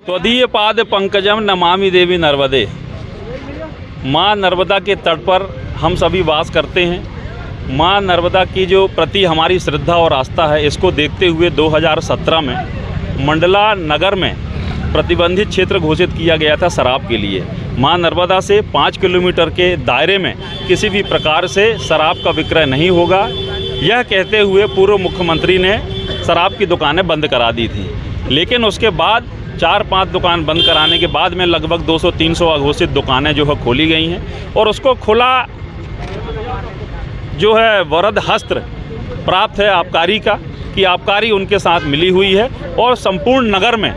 त्वदीय पाद पंकजम नमामि देवी नर्मदे। माँ नर्मदा के तट पर हम सभी वास करते हैं। माँ नर्मदा की जो प्रति हमारी श्रद्धा और आस्था है, इसको देखते हुए 2017 में मंडला नगर में प्रतिबंधित क्षेत्र घोषित किया गया था शराब के लिए। माँ नर्मदा से 5 किलोमीटर के दायरे में किसी भी प्रकार से शराब का विक्रय नहीं होगा, यह कहते हुए पूर्व मुख्यमंत्री ने शराब की दुकानें बंद करा दी थी। लेकिन उसके बाद 4-5 दुकान बंद कराने के बाद में लगभग 200-300 अघोषित दुकानें जो है खोली गई हैं और उसको खुला जो है वरद हस्त्र प्राप्त है आबकारी का, कि आबकारी उनके साथ मिली हुई है और संपूर्ण नगर में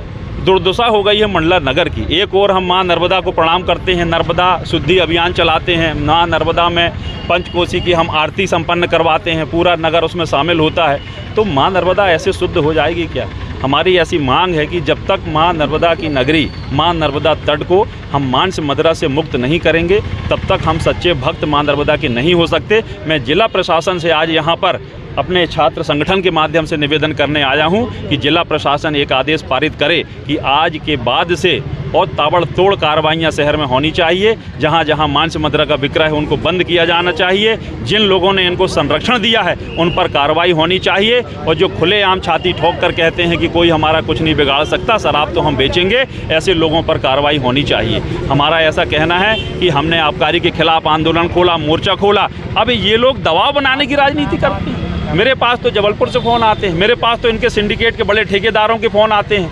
दुर्दशा हो गई है मंडला नगर की। एक और हम माँ नर्मदा को प्रणाम करते हैं, नर्मदा शुद्धि अभियान चलाते हैं, माँ नर्मदा में पंचकोसी की हम आरती संपन्न करवाते हैं, पूरा नगर उसमें शामिल होता है। तो माँ नर्मदा ऐसे शुद्ध हो जाएगी क्या? हमारी ऐसी मांग है कि जब तक माँ नर्मदा की नगरी, माँ नर्मदा तट को हम मांस मदिरा से मुक्त नहीं करेंगे, तब तक हम सच्चे भक्त माँ नर्मदा के नहीं हो सकते। मैं जिला प्रशासन से आज यहाँ पर अपने छात्र संगठन के माध्यम से निवेदन करने आया हूं कि जिला प्रशासन एक आदेश पारित करे कि आज के बाद से और ताबड़तोड़ कार्रवाइयां शहर में होनी चाहिए। जहां जहां मांस मदिरा का विक्रय है उनको बंद किया जाना चाहिए। जिन लोगों ने इनको संरक्षण दिया है उन पर कार्रवाई होनी चाहिए। और जो खुलेआम छाती ठोक कर कहते हैं कि कोई हमारा कुछ नहीं बिगाड़ सकता, शराब तो हम बेचेंगे, ऐसे लोगों पर कार्रवाई होनी चाहिए। हमारा ऐसा कहना है कि हमने आबकारी के खिलाफ आंदोलन खोला, मोर्चा खोला, अब ये लोग दबाव बनाने की राजनीति करते हैं। मेरे पास तो जबलपुर से फ़ोन आते हैं, मेरे पास तो इनके सिंडिकेट के बड़े ठेकेदारों के फ़ोन आते हैं,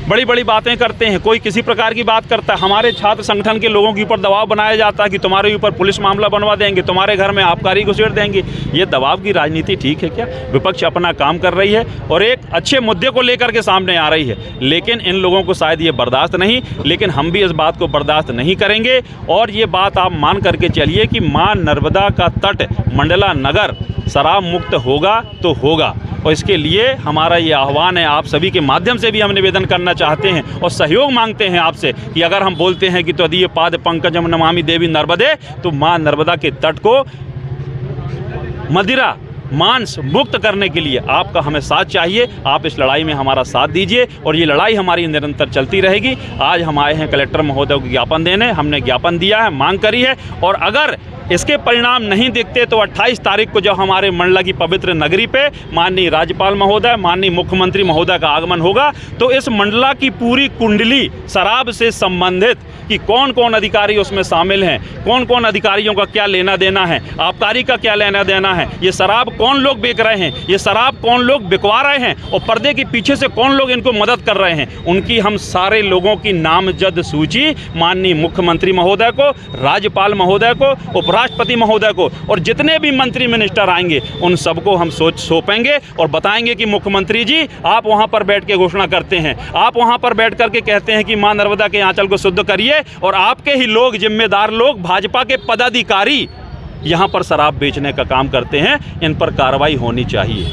बड़ी बड़ी बातें करते हैं, कोई किसी प्रकार की बात करता है। हमारे छात्र संगठन के लोगों के ऊपर दबाव बनाया जाता है कि तुम्हारे ऊपर पुलिस मामला बनवा देंगे, तुम्हारे घर में आबकारी घुसेड़ देंगे। ये दबाव की राजनीति ठीक है क्या? विपक्ष अपना काम कर रही है और एक अच्छे मुद्दे को लेकर के सामने आ रही है, लेकिन इन लोगों को शायद ये बर्दाश्त नहीं, लेकिन हम भी इस बात को बर्दाश्त नहीं करेंगे। और ये बात आप मान करके चलिए कि माँ नर्मदा का तट मंडला नगर शराब मुक्त होगा तो होगा। और इसके लिए हमारा ये आह्वान है, आप सभी के माध्यम से भी हम निवेदन करना चाहते हैं और सहयोग मांगते हैं आपसे कि अगर हम बोलते हैं कि त्वदीय पाद पंकजम नमामि देवी नर्मदे, तो माँ नर्मदा के तट को मदिरा मांस मुक्त करने के लिए आपका हमें साथ चाहिए। आप इस लड़ाई में हमारा साथ दीजिए और ये लड़ाई हमारी निरंतर चलती रहेगी। आज हम आए हैं कलेक्टर महोदय को ज्ञापन देने, हमने ज्ञापन दिया है, मांग करी है, और अगर इसके परिणाम नहीं दिखते तो 28 तारीख को जब हमारे मंडला की पवित्र नगरी पे माननीय राज्यपाल महोदय, माननीय मुख्यमंत्री महोदय का आगमन होगा, तो इस मंडला की पूरी कुंडली शराब से संबंधित कि कौन कौन अधिकारी उसमें शामिल हैं, कौन कौन अधिकारियों का क्या लेना देना है, आबकारी का क्या लेना देना है, ये शराब कौन लोग बेच रहे हैं, ये शराब कौन लोग बिकवा रहे हैं और पर्दे के पीछे से कौन लोग इनको मदद कर रहे हैं, उनकी हम सारे लोगों की नामजद सूची माननीय मुख्यमंत्री महोदय को, राज्यपाल महोदय को, उपराष्ट्रपति महोदय को और जितने भी मंत्री मिनिस्टर आएंगे उन सबको हम सौंपेंगे और बताएंगे कि मुख्यमंत्री जी आप वहां पर बैठ के घोषणा करते हैं, आप वहां पर बैठ करके कहते हैं कि मां नर्मदा के आंचल को शुद्ध करिए और आपके ही लोग, जिम्मेदार लोग, भाजपा के पदाधिकारी यहां पर शराब बेचने का काम करते हैं, इन पर कार्रवाई होनी चाहिए।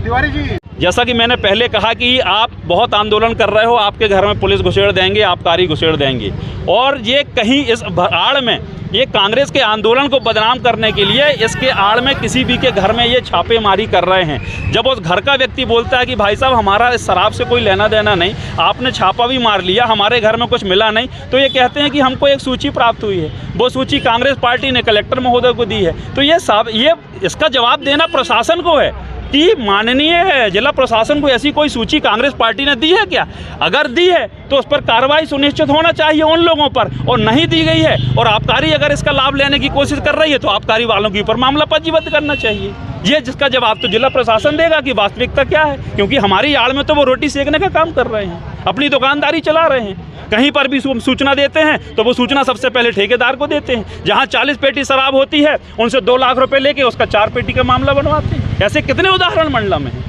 तिवारी जी, जैसा कि मैंने पहले कहा कि आप बहुत आंदोलन कर रहे हो, आपके घर में पुलिस घुसेड़ देंगे, आबकारी घुसेड़ देंगे, और ये कहीं इस आड़ में ये कांग्रेस के आंदोलन को बदनाम करने के लिए इसके आड़ में किसी भी के घर में ये छापेमारी कर रहे हैं। जब उस घर का व्यक्ति बोलता है कि भाई साहब हमारा इस शराब से कोई लेना देना नहीं, आपने छापा भी मार लिया, हमारे घर में कुछ मिला नहीं, तो ये कहते हैं कि हमको एक सूची प्राप्त हुई है, वो सूची कांग्रेस पार्टी ने कलेक्टर महोदय को दी है। तो ये इसका जवाब देना प्रशासन को है कि माननीय जिला प्रशासन को ऐसी कोई सूची कांग्रेस पार्टी ने दी है क्या? अगर दी है तो उस पर कार्रवाई सुनिश्चित होना चाहिए उन लोगों पर, और नहीं दी गई है और आबकारी अगर इसका लाभ लेने की कोशिश कर रही है तो आबकारी वालों के ऊपर मामला पंजीबद्ध करना चाहिए। ये जिसका जवाब तो जिला प्रशासन देगा कि वास्तविकता क्या है, क्योंकि हमारी आड़ में तो वो रोटी सेकने का काम कर रहे हैं, अपनी दुकानदारी चला रहे हैं। कहीं पर भी सूचना देते हैं तो वो सूचना सबसे पहले ठेकेदार को देते हैं। जहां 40 पेटी शराब होती है उनसे 2 लाख रुपए लेके उसका 4 पेटी का मामला बनवाते हैं। ऐसे कितने उदाहरण मंडला में हैं।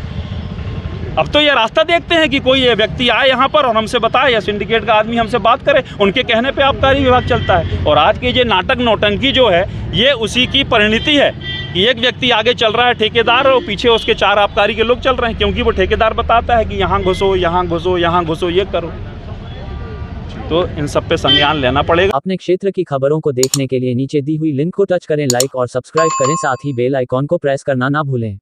अब तो ये रास्ता देखते हैं कि कोई ये व्यक्ति आए यहाँ पर और हमसे बताए, या सिंडिकेट का आदमी हमसे बात करे, उनके कहने पे आबकारी विभाग चलता है। और आज की ये नाटक नौटंकी जो है ये उसी की परिणति है कि एक व्यक्ति आगे चल रहा है ठेकेदार और पीछे उसके 4 आबकारी के लोग चल रहे हैं, क्योंकि वो ठेकेदार बताता है कि यहाँ घुसो, यहाँ घुसो, यहाँ घुसो, ये करो। तो इन सब पे संज्ञान लेना पड़ेगा। अपने क्षेत्र की खबरों को देखने के लिए नीचे दी हुई लिंक को टच करें, लाइक और सब्सक्राइब करें, साथ ही बेल आइकॉन को प्रेस करना ना भूलें।